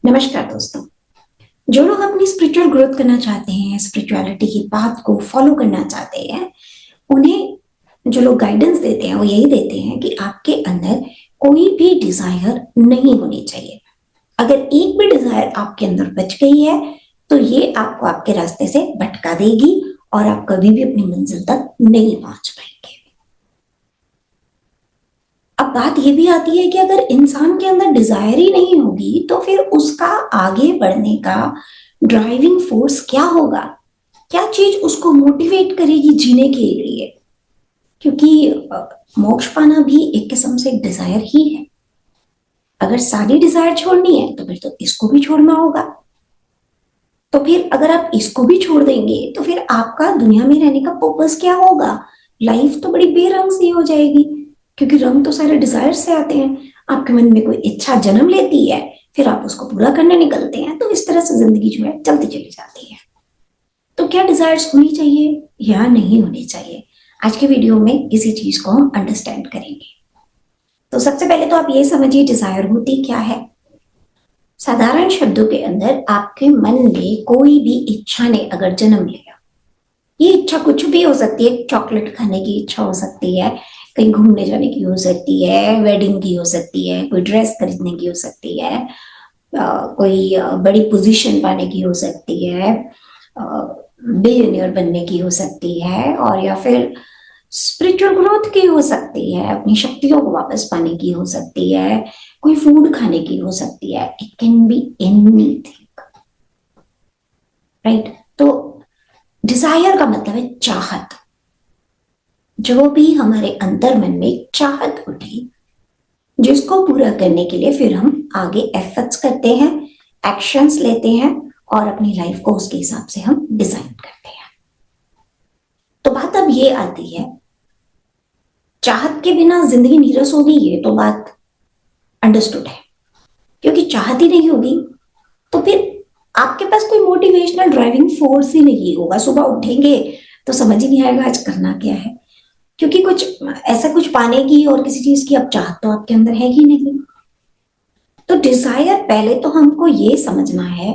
नमस्कार दोस्तों। जो लोग अपनी स्पिरिचुअल ग्रोथ करना चाहते हैं, स्पिरिचुअलिटी की पाथ को फॉलो करना चाहते हैं, उन्हें जो लोग गाइडेंस देते हैं वो यही देते हैं कि आपके अंदर कोई भी डिजायर नहीं होनी चाहिए। अगर एक भी डिजायर आपके अंदर बच गई है तो ये आपको आपके रास्ते से भटका देगी और आप कभी भी अपनी मंजिल तक नहीं पहुंच पाएंगे। अब बात ये भी आती है कि अगर इंसान के अंदर डिजायर ही नहीं होगी तो फिर उसका आगे बढ़ने का ड्राइविंग फोर्स क्या होगा? क्या चीज उसको मोटिवेट करेगी जीने के लिए? क्योंकि मोक्ष पाना भी एक किस्म से डिजायर ही है। अगर सारी डिजायर छोड़नी है तो फिर तो इसको भी छोड़ना होगा। तो फिर अगर आप इसको भी छोड़ देंगे तो फिर आपका दुनिया में रहने का पर्पस क्या होगा? लाइफ तो बड़ी बेरंग सी हो जाएगी, क्योंकि रंग तो सारे डिजायर से आते हैं। आपके मन में कोई इच्छा जन्म लेती है, फिर आप उसको पूरा करने निकलते हैं, तो इस तरह से जिंदगी जो है चलती चली जाती है। तो क्या डिजायर्स होनी चाहिए या नहीं होनी चाहिए, आज के वीडियो में इसी चीज को हम अंडरस्टैंड करेंगे। तो सबसे पहले तो आप ये समझिए डिजायर होती क्या है। साधारण शब्दों के अंदर आपके मन में कोई भी इच्छा ने अगर जन्म लिया, ये इच्छा कुछ भी हो सकती है। चॉकलेट खाने की इच्छा हो सकती है, कहीं घूमने जाने की हो सकती है, वेडिंग की हो सकती है, कोई ड्रेस खरीदने की हो सकती है, कोई बड़ी पोजीशन पाने की हो सकती है, बिलियनियर बनने की हो सकती है, और या फिर स्पिरिचुअल ग्रोथ की हो सकती है, अपनी शक्तियों को वापस पाने की हो सकती है, कोई फूड खाने की हो सकती है। It can be anything, right? तो डिजायर का मतलब है चाहत। जो भी हमारे अंतर मन में चाहत उठी, जिसको पूरा करने के लिए फिर हम आगे एफर्ट्स करते हैं, एक्शंस लेते हैं और अपनी लाइफ को उसके हिसाब से हम डिजाइन करते हैं। तो बात अब ये आती है, चाहत के बिना जिंदगी नीरस होगी, ये तो बात अंडरस्टूड है। क्योंकि चाहत ही नहीं होगी तो फिर आपके पास कोई मोटिवेशनल ड्राइविंग फोर्स ही नहीं होगा। सुबह उठेंगे तो समझ ही नहीं आएगा आज करना क्या है, क्योंकि कुछ ऐसा कुछ पाने की और किसी चीज की अब चाहत तो आपके अंदर है ही नहीं। तो डिजायर, पहले तो हमको ये समझना है,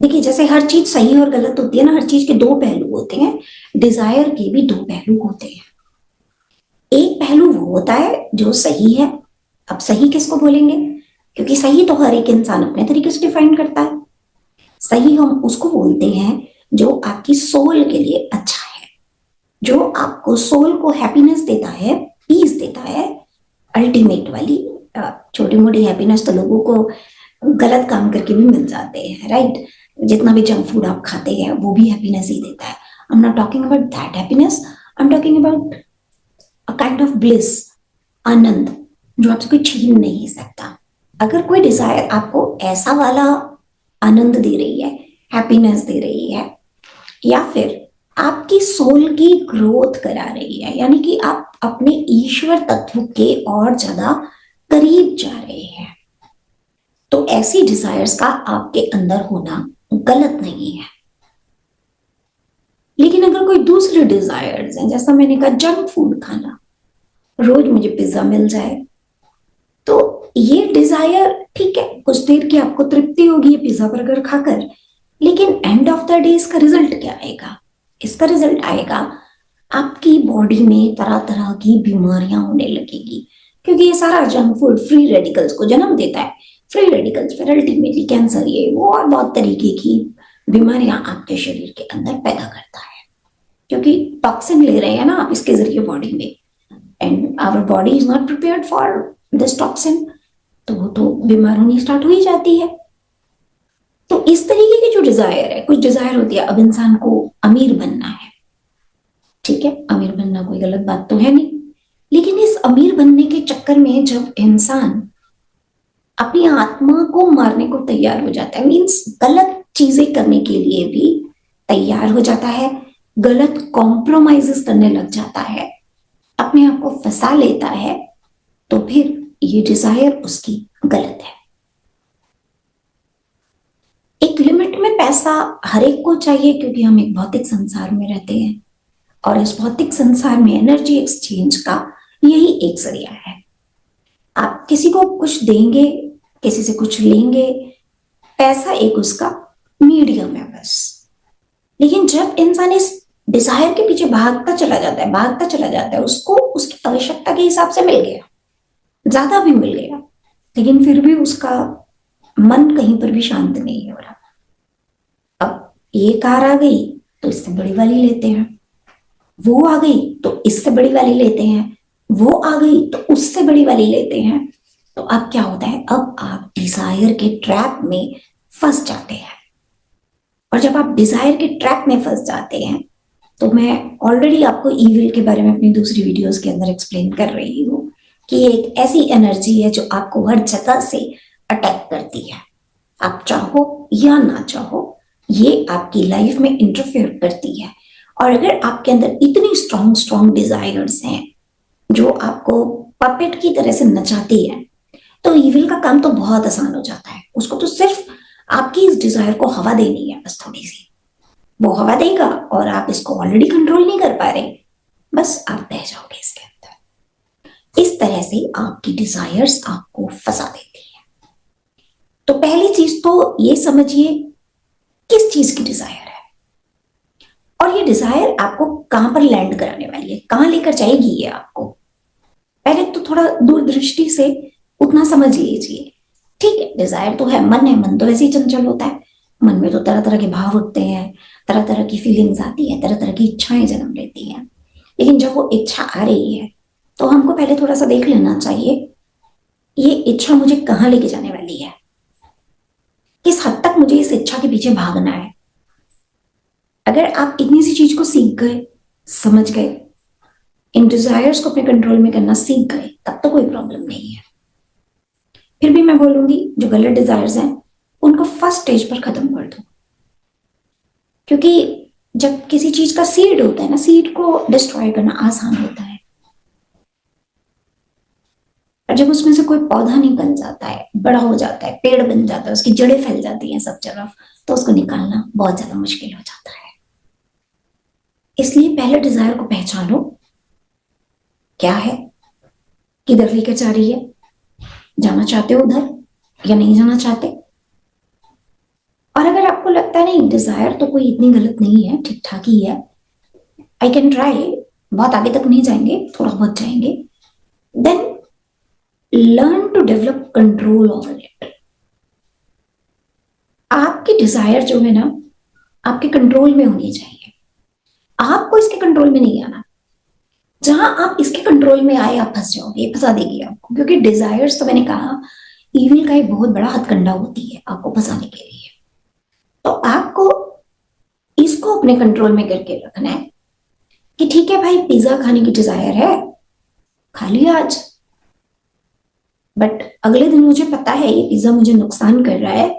देखिए जैसे हर चीज सही और गलत होती है ना, हर चीज के दो पहलू होते हैं, डिजायर के भी दो पहलू होते हैं। एक पहलू वो होता है जो सही है। अब सही किसको बोलेंगे? क्योंकि सही तो हर एक इंसान अपने तरीके से डिफाइन करता है। सही हम उसको बोलते हैं जो आपकी सोल के लिए अच्छा है, जो आपको सोल को हैप्पीनेस देता है, पीस देता है। अल्टीमेट वाली छोटी मोटी हैप्पीनेस तो लोगों को गलत काम करके भी मिल जाते हैं, राइट? जितना भी जंक फूड आप खाते हैं वो भी हैप्पीनेस ही देता है। I am not talking about that happiness, I am talking about a kind of bliss, आनंद, जो आपसे कोई छीन नहीं सकता। अगर कोई डिजायर आपको ऐसा वाला आनंद दे रही है, हैप्पीनेस दे रही है, या फिर आपकी सोल की ग्रोथ करा रही है, यानी कि आप अपने ईश्वर तत्व के और ज्यादा करीब जा रहे हैं, तो ऐसी डिजायर्स का आपके अंदर होना गलत नहीं है। लेकिन अगर कोई दूसरे डिजायर्स हैं, जैसा मैंने कहा जंक फूड खाना, रोज मुझे पिज्जा मिल जाए, तो ये डिजायर ठीक है, कुछ देर की आपको तृप्ति होगी ये पिज्जा बर्गर खाकर, लेकिन एंड ऑफ द डे इसका रिजल्ट क्या आएगा? इसका रिजल्ट आएगा आपकी बॉडी में तरह तरह की बीमारियां होने लगेगी, क्योंकि ये सारा जंक फूड फ्री रेडिकल्स को जन्म देता है। फ्री रेडिकल्स फिर अल्टीमेटली कैंसर, ये वो और बहुत तरीके की बीमारियां आपके शरीर के अंदर पैदा करता है, क्योंकि टॉक्सिन ले रहे हैं ना आप इसके जरिए बॉडी में, and our body is not prepared for this toxin, तो वो तो बीमार होनी स्टार्ट हो ही जाती है। तो इस तरीके की जो डिजायर है, कुछ डिजायर होती है, अब इंसान को अमीर बनना है, ठीक है, अमीर बनना कोई गलत बात तो है नहीं, लेकिन इस अमीर बनने के चक्कर में जब इंसान अपनी आत्मा को मारने को तैयार हो जाता है, मीन्स गलत चीजें करने के लिए भी तैयार हो जाता है, गलत कॉम्प्रोमाइजेस करने लग जाता है, अपने आप को फंसा लेता है, तो फिर ये डिजायर उसकी गलत है। एक लिमिट में पैसा हर एक को चाहिए, क्योंकि हम एक भौतिक संसार में रहते हैं और इस भौतिक संसार में एनर्जी एक्सचेंज का यही एक जरिया है। आप किसी को कुछ देंगे किसी से कुछ लेंगे, पैसा एक उसका मीडियम है बस। लेकिन जब इंसान इस डिजायर के पीछे भागता चला जाता है, उसको उसकी आवश्यकता के हिसाब से मिल गया, ज्यादा भी मिल गया, लेकिन फिर भी उसका मन कहीं पर भी शांत नहीं हो रहा। अब ये कार आ गई तो इससे बड़ी वाली लेते हैं, वो आ गई तो इससे बड़ी वाली लेते हैं, वो आ गई तो उससे बड़ी वाली लेते हैं। तो अब क्या होता है, अब आप डिजायर के ट्रैप में फंस जाते हैं। और जब आप डिजायर के ट्रैप में फंस जाते हैं, तो मैं ऑलरेडी आपको ईविल के बारे में अपनी दूसरी वीडियोस के अंदर एक्सप्लेन कर रही हूँ कि ये एक ऐसी एनर्जी है जो आपको हर जगह से अटैक करती है। आप चाहो या ना चाहो, ये आपकी लाइफ में इंटरफेयर करती है। और अगर आपके अंदर इतनी स्ट्रॉन्ग स्ट्रॉन्ग डिजायर्स हैं जो आपको पपेट की तरह से नचाती है, तो ईविल का काम तो बहुत आसान हो जाता है। उसको तो सिर्फ आपकी इस डिजायर को हवा देनी है, बस थोड़ी सी वो हवा देगा और आप इसको ऑलरेडी कंट्रोल नहीं कर पा रहे, बस आप बह जाओगे इसके अंदर। इस तरह से आपकी डिजायर्स आपको फंसा देती है। तो पहली चीज तो ये समझिए किस चीज की डिजायर है, और ये डिजायर आपको कहां पर लैंड कराने वाली है, कहां लेकर जाएगी ये आपको। पहले तो थोड़ा दूरदृष्टि से उतना समझ लीजिए। ठीक है, डिजायर तो है, मन तो वैसे ही चंचल होता है। मन में तो तरह तरह के भाव उठते हैं, तरह तरह की फीलिंग्स आती है, तरह तरह की इच्छाएं जन्म लेती हैं। लेकिन जब वो इच्छा आ रही है तो हमको पहले थोड़ा सा देख लेना चाहिए, ये इच्छा मुझे कहाँ लेके जाने वाली है, किस हद तक मुझे इस इच्छा के पीछे भागना है। अगर आप इतनी सी चीज को सीख गए, समझ गए, इन डिजायर्स को अपने कंट्रोल में करना सीख गए, तब तो कोई प्रॉब्लम नहीं है। फिर भी मैं बोलूंगी जो गलत डिजायर्स हैं उनको फर्स्ट स्टेज पर खत्म कर दो। क्योंकि जब किसी चीज का सीड होता है ना, सीड को डिस्ट्रॉय करना आसान होता है, और जब उसमें से कोई पौधा निकल जाता है, बड़ा हो जाता है, पेड़ बन जाता है, उसकी जड़ें फैल जाती हैं सब तरफ, तो उसको निकालना बहुत ज्यादा मुश्किल हो जाता है। इसलिए पहले डिजायर को पहचानो, क्या है, किधर लेकर जा रही है, जाना चाहते हो उधर या नहीं जाना चाहते। और अगर आपको लगता है नहीं डिजायर तो कोई इतनी गलत नहीं है, ठीक ठाक ही है, आई कैन ट्राई, बहुत आगे तक नहीं जाएंगे, थोड़ा बहुत जाएंगे, then learn to develop control over it. आपकी डिजायर जो है ना, आपके कंट्रोल में होनी चाहिए, आपको इसके कंट्रोल में नहीं आना। जहां आप इसके कंट्रोल में आए आप फंस जाओगे, फंसा देगी आपको। क्योंकि डिजायर्स तो मैंने कहा ईविल का एक बहुत बड़ा हथकंडा होती है आपको फंसाने के लिए। तो आपको इसको अपने कंट्रोल में करके रखना है कि ठीक है भाई, पिज्जा खाने की डिजायर है, खा लिया आज, बट अगले दिन मुझे पता है ये पिज्जा मुझे नुकसान कर रहा है,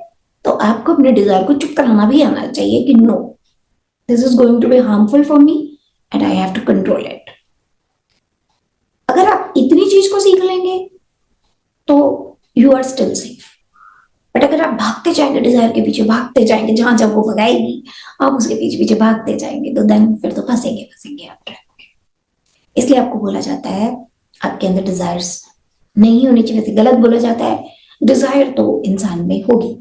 तो आपको अपने डिजायर को चुप कराना भी आना चाहिए कि no, this is going to be harmful for me and I have to control it. अगर आप इतनी चीज को सीख लेंगे तो you are still safe. But अगर आप भागते जाएंगे डिजायर के पीछे, भागते जाएंगे, जहां जब वो भगाएगी आप उसके पीछे पीछे भागते जाएंगे, तो देन फिर तो फंसेंगे फंसेंगे आप ट्रैप में। इसलिए आपको बोला जाता है आपके अंदर डिजायर्स नहीं होनी चाहिए, वैसे गलत बोला जाता है। डिजायर तो इंसान में होगी,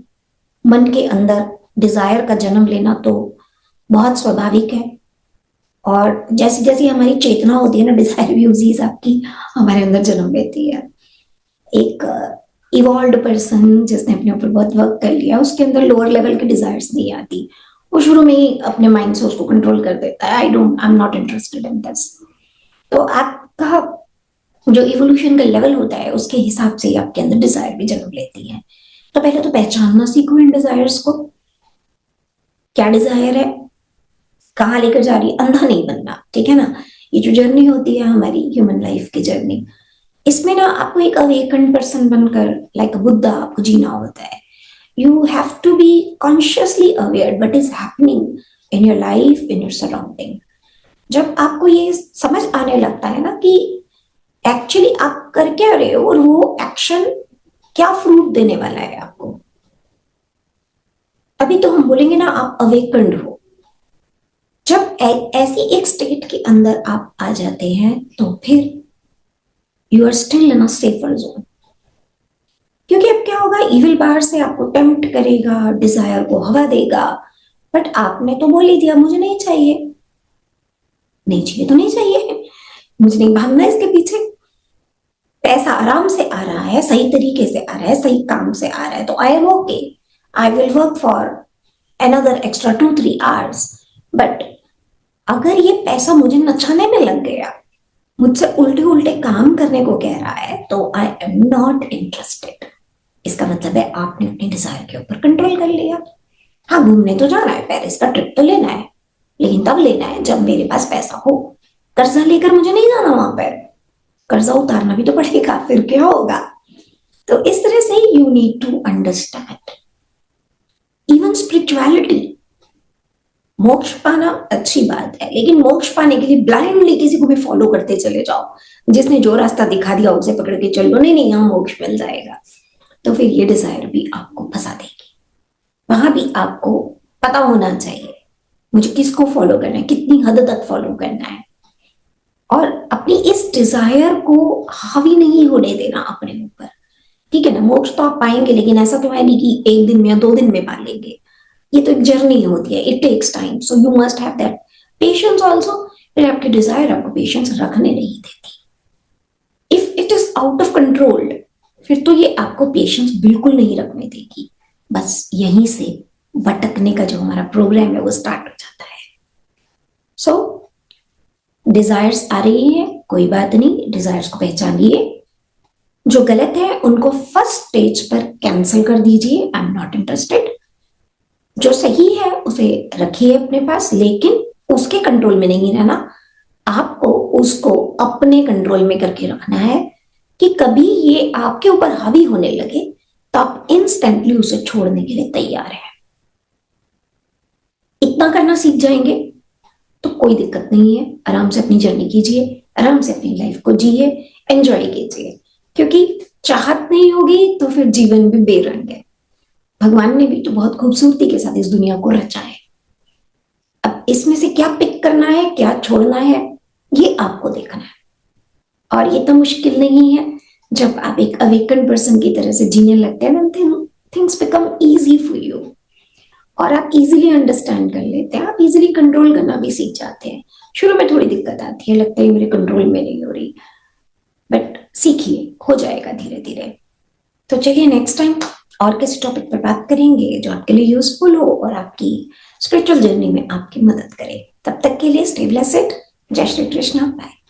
मन के अंदर डिजायर का जन्म लेना तो बहुत स्वाभाविक है। और जैसी जैसी हमारी चेतना होती है ना, डिजायर भी उसी हिसाब की हमारे अंदर जन्म लेती है। एक इवॉल्व पर्सन जिसने अपने ऊपर बहुत वर्क कर लिया, उसके अंदर लोअर लेवल की डिजायर्स नहीं आती, वो शुरू में ही अपने माइंड से उसको कंट्रोल कर देता है, I am not interested in this. तो आपका जो इवोल्यूशन का लेवल होता है उसके हिसाब से आपके अंदर डिजायर भी जन्म लेती है। तो पहले तो पहचानना सीखो इन डिजायर्स को, क्या डिजायर है, कहाँ लेकर जा रही है, अंधा नहीं बनना, ठीक है ना। ये जो जर्नी होती है हमारी ह्यूमन लाइफ की जर्नी, इसमें ना आपको एक अवेकन पर्सन बनकर लाइक बुद्धा आपको जीना होता है। You have to be consciously aware what is happening in your life, in your surrounding. जब आपको ये समझ आने लगता है ना कि एक्चुअली आप कर क्या रहे हो और वो एक्शन क्या फ्रूट देने वाला है आपको, अभी तो हम बोलेंगे ना आप अवेकन्ड हो। जब ऐसी एक स्टेट के अंदर आप आ जाते हैं तो फिर you are still in a safer zone. क्योंकि अब क्या होगा, इविल बाहर से आपको टेम्प्ट करेगा, डिजायर को हवा देगा, बट आपने तो बोल ही दिया मुझे नहीं चाहिए, नहीं चाहिए तो नहीं चाहिए, मुझे नहीं भागना इसके पीछे, पैसा आराम से आ रहा है, सही तरीके से आ रहा है, सही काम से आ रहा है, तो I am okay, I will work for another extra 2-3 hours. But अगर ये पैसा मुझे नचाने में लग गया, मुझसे उल्टे उल्टे काम करने को कह रहा है, तो आई एम नॉट इंटरेस्टेड। इसका मतलब है आपने अपनी डिजायर के ऊपर कंट्रोल कर लिया। हाँ, घूमने तो जाना है, पेरिस का ट्रिप तो लेना है, लेकिन तब लेना है जब मेरे पास पैसा हो। कर्जा लेकर मुझे नहीं जाना वहां पर, कर्जा उतारना भी तो पड़ेगा, फिर क्या होगा। तो इस तरह से you need to understand even spirituality. मोक्ष पाना अच्छी बात है, लेकिन मोक्ष पाने के लिए ब्लाइंडली किसी को भी फॉलो करते चले जाओ, जिसने जो रास्ता दिखा दिया उसे पकड़ के चल लो, नहीं नहीं यहाँ मोक्ष मिल जाएगा, तो फिर ये डिजायर भी आपको फंसा देगी। वहां भी आपको पता होना चाहिए मुझे किसको फॉलो करना है, कितनी हद तक फॉलो करना है, और अपनी इस डिजायर को हावी नहीं होने देना अपने ऊपर। ठीक है ना, मोक्ष तो आप पाएंगे, लेकिन ऐसा तो है नहीं कि एक दिन में या 2 दिन में पा लेंगे। ये तो एक जर्नी होती है, it takes time, so you must have that patience also. फिर आपकी डिजायर आपको पेशेंस रखने नहीं देती। If it is out of control, फिर तो ये आपको पेशेंस बिल्कुल नहीं रखने देगी। बस यहीं से भटकने का जो हमारा प्रोग्राम है वो स्टार्ट हो जाता है। सो डिजायर्स आ रही है, कोई बात नहीं, डिजायर्स को पहचानिए, जो गलत है उनको फर्स्ट स्टेज पर कैंसिल कर दीजिए, आई एम नॉट इंटरेस्टेड। जो सही है उसे रखिए अपने पास, लेकिन उसके कंट्रोल में नहीं रहना, आपको उसको अपने कंट्रोल में करके रखना है कि कभी ये आपके ऊपर हावी होने लगे तो आप इंस्टेंटली उसे छोड़ने के लिए तैयार हैं। इतना करना सीख जाएंगे तो कोई दिक्कत नहीं है, आराम से अपनी जर्नी कीजिए, आराम से अपनी लाइफ को जिए, एंजॉय कीजिए, क्योंकि चाहत नहीं होगी तो फिर जीवन भी बेरंग है। भगवान ने भी तो बहुत खूबसूरती के साथ इस दुनिया को रचा है। अब इसमें से क्या पिक करना है, क्या छोड़ना है, ये आपको देखना है। और ये तो मुश्किल नहीं है, जब आप एक अवेकन पर्सन की तरह से जीने लगते हैं ना, things become easy for you, और आप इजीली अंडरस्टैंड कर लेते हैं, आप इजीली कंट्रोल करना भी सीख जाते हैं। शुरू में थोड़ी दिक्कत आती है, लगता है मेरे कंट्रोल में नहीं हो रही, बट सीखिए, हो जाएगा धीरे धीरे। तो चलिए नेक्स्ट टाइम और किसी टॉपिक पर बात करेंगे जो आपके लिए यूजफुल हो और आपकी स्पिरिचुअल जर्नी में आपकी मदद करे। तब तक के लिए स्टे ब्लेस्ड। जय श्री कृष्णा। बाय।